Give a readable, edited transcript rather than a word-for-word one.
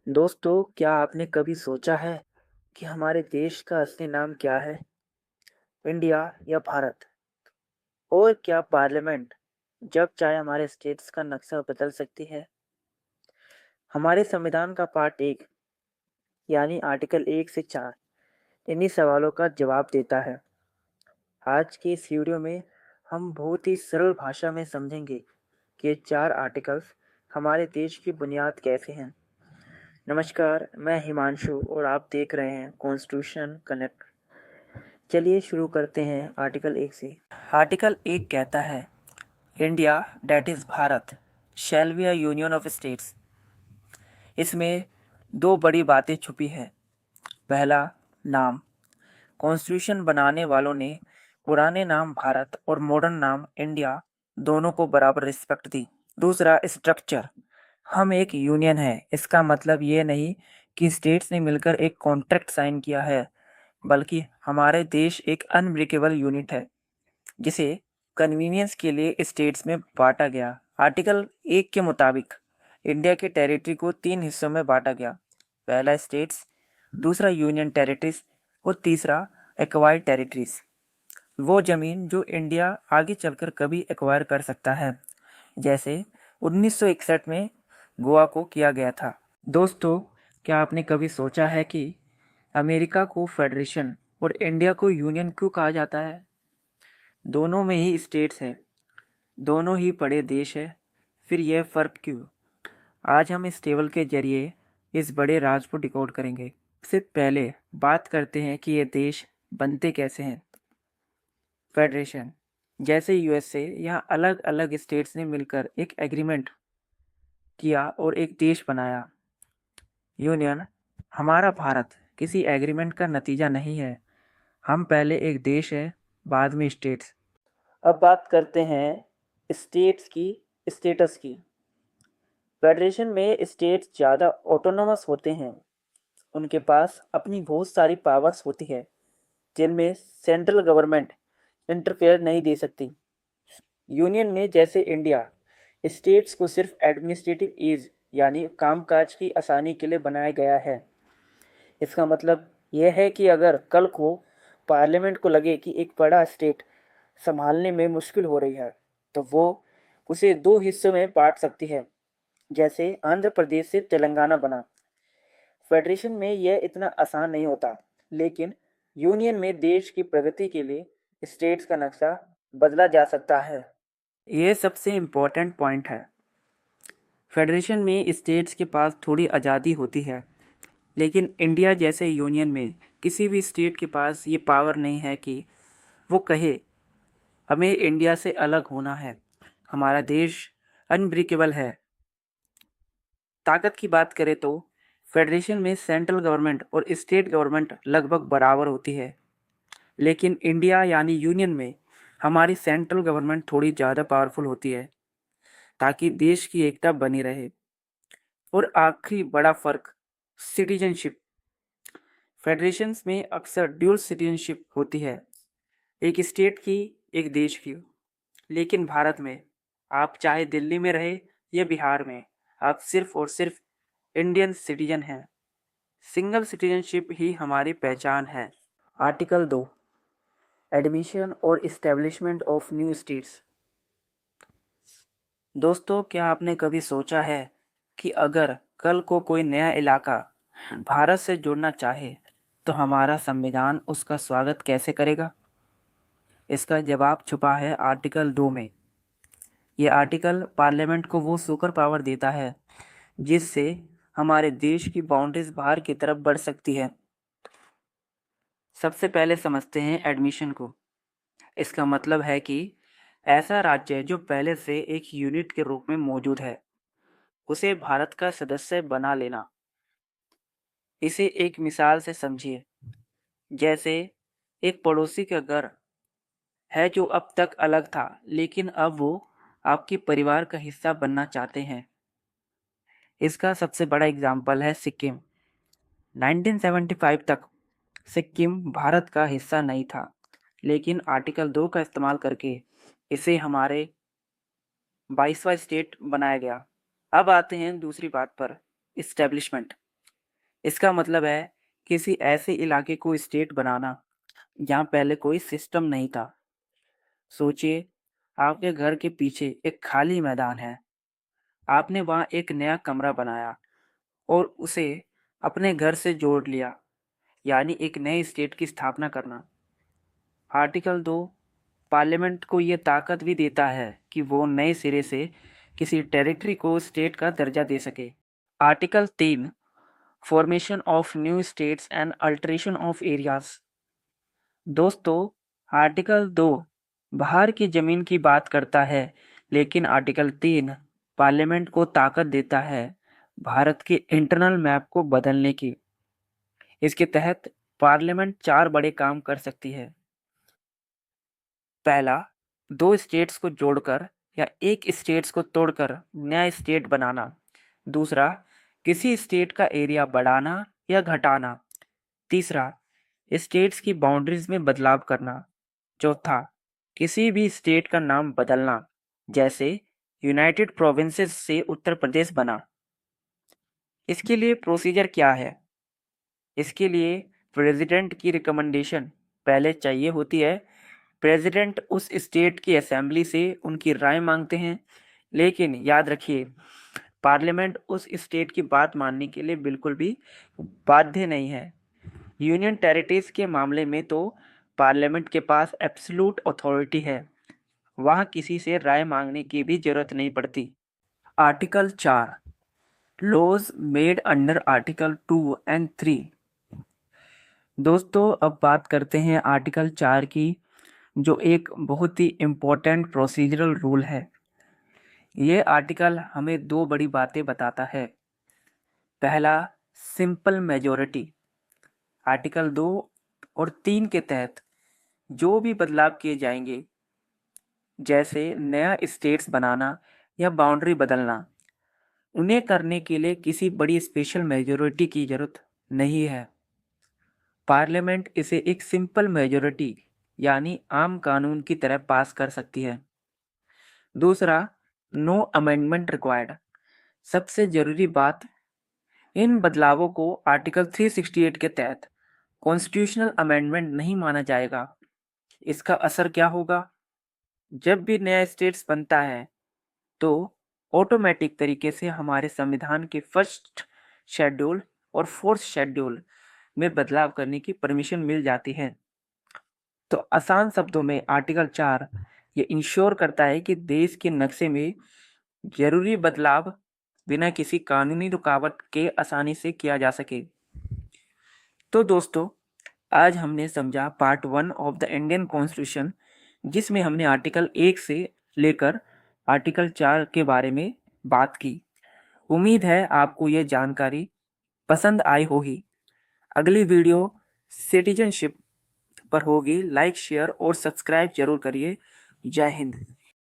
दोस्तों, क्या आपने कभी सोचा है कि हमारे देश का असली नाम क्या है? इंडिया या भारत? और क्या पार्लियामेंट जब चाहे हमारे स्टेट्स का नक्शा बदल सकती है? हमारे संविधान का पार्ट 1 यानी आर्टिकल 1 से 4 इन्हीं सवालों का जवाब देता है। आज के इस वीडियो में हम बहुत ही सरल भाषा में समझेंगे कि ये 4 आर्टिकल्स हमारे देश की बुनियाद कैसे हैं। नमस्कार, मैं हिमांशु और आप देख रहे हैं कॉन्स्टिट्यूशन कनेक्ट। चलिए शुरू करते हैं आर्टिकल 1 से। आर्टिकल 1 कहता है India that is Bharat shall be a union of states. इसमें दो बड़ी बातें छुपी है। पहला, नाम। कॉन्स्टिट्यूशन बनाने वालों ने पुराने नाम भारत और मॉडर्न नाम इंडिया दोनों को बराबर रिस्पेक्ट दी। दूसरा, स्ट्रक्चर। हम एक यूनियन है, इसका मतलब ये नहीं कि स्टेट्स ने मिलकर एक कॉन्ट्रैक्ट साइन किया है, बल्कि हमारे देश एक अनब्रेकेबल यूनिट है जिसे कन्वीनियंस के लिए स्टेट्स में बांटा गया। आर्टिकल 1 के मुताबिक इंडिया के टेरिटरी को 3 हिस्सों में बांटा गया। पहला स्टेट्स, दूसरा यूनियन टेरिटरीज और तीसरा एक्वायर्ड टेरिटरीज। वो जमीन जो इंडिया आगे चलकर कभी एक्वायर कर सकता है, जैसे 1961 में गोवा को किया गया था। दोस्तों, क्या आपने कभी सोचा है कि अमेरिका को फेडरेशन और इंडिया को यूनियन क्यों कहा जाता है? दोनों में ही स्टेट्स हैं, दोनों ही बड़े देश हैं, फिर यह फ़र्क क्यों? आज हम इस टेबल के जरिए इस बड़े राज को डिकोड करेंगे। सबसे पहले बात करते हैं कि ये देश बनते कैसे हैं। फेडरेशन, जैसे यूएसए, यहाँ अलग अलग स्टेट्स ने मिलकर एक एग्रीमेंट किया और एक देश बनाया। यूनियन, हमारा भारत किसी एग्रीमेंट का नतीजा नहीं है, हम पहले एक देश है, बाद में स्टेट्स। अब बात करते हैं स्टेट्स की स्टेटस की। फेडरेशन में स्टेट्स ज़्यादा ऑटोनोमस होते हैं, उनके पास अपनी बहुत सारी पावर्स होती है जिनमें सेंट्रल गवर्नमेंट इंटरफेयर नहीं दे सकती। यूनियन में जैसे इंडिया, स्टेट्स को सिर्फ एडमिनिस्ट्रेटिव ईज यानी कामकाज की आसानी के लिए बनाया गया है। इसका मतलब यह है कि अगर कल को पार्लियामेंट को लगे कि एक बड़ा स्टेट संभालने में मुश्किल हो रही है, तो वो उसे दो हिस्सों में बांट सकती है, जैसे आंध्र प्रदेश से तेलंगाना बना। फेडरेशन में यह इतना आसान नहीं होता, लेकिन यूनियन में देश की प्रगति के लिए स्टेट्स का नक्शा बदला जा सकता है। ये सबसे इम्पोर्टेंट पॉइंट है। फेडरेशन में स्टेट्स के पास थोड़ी आज़ादी होती है, लेकिन इंडिया जैसे यूनियन में किसी भी स्टेट के पास ये पावर नहीं है कि वो कहे हमें इंडिया से अलग होना है, हमारा देश अनब्रेकेबल है। ताकत की बात करें तो फेडरेशन में सेंट्रल गवर्नमेंट और स्टेट गवर्नमेंट लगभग बराबर होती है, लेकिन इंडिया यानी यूनियन में हमारी सेंट्रल गवर्नमेंट थोड़ी ज़्यादा पावरफुल होती है ताकि देश की एकता बनी रहे। और आखिरी बड़ा फर्क, सिटीजनशिप। फेडरेशंस में अक्सर ड्यूल सिटीजनशिप होती है, एक स्टेट की, एक देश की। लेकिन भारत में आप चाहे दिल्ली में रहे या बिहार में, आप सिर्फ और सिर्फ इंडियन सिटीजन हैं। सिंगल सिटीजनशिप ही हमारी पहचान है। आर्टिकल 2, एडमिशन और इस्टेब्लिशमेंट ऑफ न्यू स्टेट्स। दोस्तों, क्या आपने कभी सोचा है कि अगर कल को कोई नया इलाका भारत से जुड़ना चाहे तो हमारा संविधान उसका स्वागत कैसे करेगा? इसका जवाब छुपा है आर्टिकल 2 में। ये आर्टिकल पार्लियामेंट को वो सुपर पावर देता है जिससे हमारे देश की बाउंड्रीज बाहर की तरफ बढ़ सकती है। सबसे पहले समझते हैं एडमिशन को। इसका मतलब है कि ऐसा राज्य जो पहले से एक यूनिट के रूप में मौजूद है, उसे भारत का सदस्य बना लेना। इसे एक मिसाल से समझिए। जैसे एक पड़ोसी का घर है जो अब तक अलग था, लेकिन अब वो आपके परिवार का हिस्सा बनना चाहते हैं। इसका सबसे बड़ा एग्जाम्पल है सिक्किम। 1975 तक सिक्किम भारत का हिस्सा नहीं था, लेकिन आर्टिकल 2 का इस्तेमाल करके इसे हमारे 22वां स्टेट बनाया गया। अब आते हैं दूसरी बात पर, इस्टेब्लिशमेंट। इसका मतलब है किसी ऐसे इलाके को स्टेट बनाना जहाँ पहले कोई सिस्टम नहीं था। सोचिए, आपके घर के पीछे एक खाली मैदान है। आपने वहाँ एक नया कमरा बनाया और उसे अपने घर से जोड़ लिया, यानी एक नए स्टेट की स्थापना करना। आर्टिकल 2 पार्लियामेंट को ये ताकत भी देता है कि वो नए सिरे से किसी टेरिटरी को स्टेट का दर्जा दे सके। Article 3 formation of new states and alteration of areas. दोस्तों, आर्टिकल 2 बाहर की जमीन की बात करता है, लेकिन आर्टिकल 3 पार्लियामेंट को ताकत देता है भारत के इंटरनल मैप को बदलने की। इसके तहत पार्लियामेंट 4 बड़े काम कर सकती है। पहला, 2 स्टेट्स को जोड़कर या एक स्टेट्स को तोड़कर नया स्टेट बनाना। दूसरा, किसी स्टेट का एरिया बढ़ाना या घटाना। तीसरा, स्टेट्स की बाउंड्रीज में बदलाव करना। चौथा, किसी भी स्टेट का नाम बदलना, जैसे यूनाइटेड प्रोविंसेस से उत्तर प्रदेश बना। इसके लिए प्रोसीजर क्या है? इसके लिए प्रेसिडेंट की रिकमेंडेशन पहले चाहिए होती है। प्रेसिडेंट उस स्टेट की असेंबली से उनकी राय मांगते हैं, लेकिन याद रखिए, पार्लियामेंट उस स्टेट की बात मानने के लिए बिल्कुल भी बाध्य नहीं है। यूनियन टेरिटरीज के मामले में तो पार्लियामेंट के पास एब्सोल्यूट अथॉरिटी है, वहाँ किसी से राय मांगने की भी जरूरत नहीं पड़ती। Article 4 laws made under article 2 and 3। दोस्तों, अब बात करते हैं आर्टिकल 4 की, जो एक बहुत ही इम्पोर्टेंट प्रोसीजरल रूल है। ये आर्टिकल हमें 2 बड़ी बातें बताता है। पहला, सिंपल मेजॉरिटी। आर्टिकल 2 और 3 के तहत जो भी बदलाव किए जाएंगे, जैसे नया स्टेट्स बनाना या बाउंड्री बदलना, उन्हें करने के लिए किसी बड़ी स्पेशल मेजॉरिटी की जरूरत नहीं है। पार्लियामेंट इसे एक सिंपल मेजॉरिटी यानी आम कानून की तरह पास कर सकती है। दूसरा, नो अमेंडमेंट रिक्वायर्ड। सबसे जरूरी बात, इन बदलावों को आर्टिकल 368 के तहत कॉन्स्टिट्यूशनल अमेंडमेंट नहीं माना जाएगा। इसका असर क्या होगा? जब भी नया स्टेट्स बनता है तो ऑटोमेटिक तरीके से हमारे संविधान के फर्स्ट शेड्यूल और फोर्थ शेड्यूल में बदलाव करने की परमिशन मिल जाती है। तो आसान शब्दों में आर्टिकल 4 ये इंश्योर करता है कि देश के नक्शे में जरूरी बदलाव बिना किसी कानूनी रुकावट के आसानी से किया जा सके। तो दोस्तों, आज हमने समझा part 1 of the Indian constitution, जिसमें हमने आर्टिकल 1 से लेकर आर्टिकल 4 के बारे में बात की। उम्मीद है आपको यह जानकारी पसंद आई होगी। अगली वीडियो सिटीजनशिप पर होगी। लाइक, शेयर और सब्सक्राइब जरूर करिए। जय हिंद।